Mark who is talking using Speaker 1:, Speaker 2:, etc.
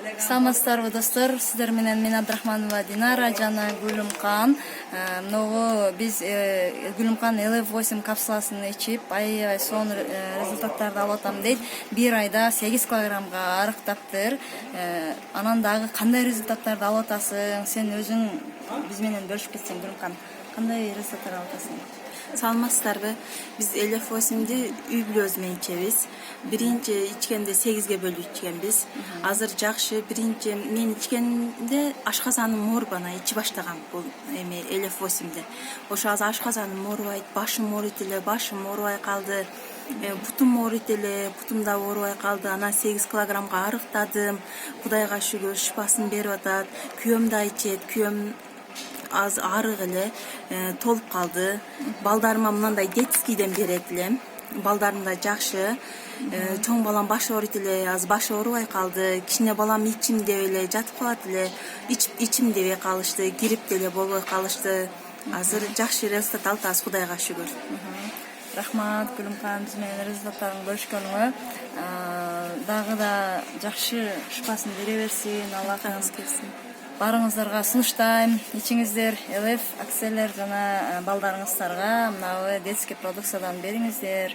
Speaker 1: Саламатсыздарбы достор, сиздер менен мен Абдрахманова Динара жана Гүлүмкан. Могу биз Гүлүмкан LF8 капсуласын ичип, аябай сонун результаттарды алып атам дейт. Бир айда 8 килограммга арыктаптыр. Анан дагы кандай результаттарды алып атасың? Сен өзүң биз менен бөлүшүп кетсең, Гүлүмкан, кандай результаттар алып атасың?
Speaker 2: Саламатсыздарбы. Биз LF8ди үй бүлөбүз менен ичебиз. Биринчи ичкенде 8ге бөлүп ичкенбиз. Азыр жакшы. Биринчи мен ичкенде ашказаным оорубана ичи баштагам бул эми LF8ди. Ошо азыр ашказаным оорубайт, башым ооруйт эле, башым оорубай калды. Бутум ооруйт эле, бутум да оорубай калды. Анан 8 килограммга арыктадым. Кудайга шүгүр, шифасын берип атат. Күйөөм да ичет, күйөөм аз арык эле толуп калды. Балдарыма мындай детскийден берет элем. Балдарым да жакшы. Чоң балам башы ооруйт эле, аз башы оорубай калды. Кичине балам ичим деп эле жатып калат эле. Ичим дебей калышты, кирип деле болбой калышты. Азыр жакшы результат алып атабыз, Кудайга шүгүр.
Speaker 1: Рахмат, Гүлүмкан, биз менен результаттарын бөлүшкөнгө. Дагы да жакшы шифасын бере берсин, Аллахым. Барыңыздарга сунуштайм, ичиңиздер, LF акселер жана балдарыңыздарга мынабы детский продукциядан бериңиздер.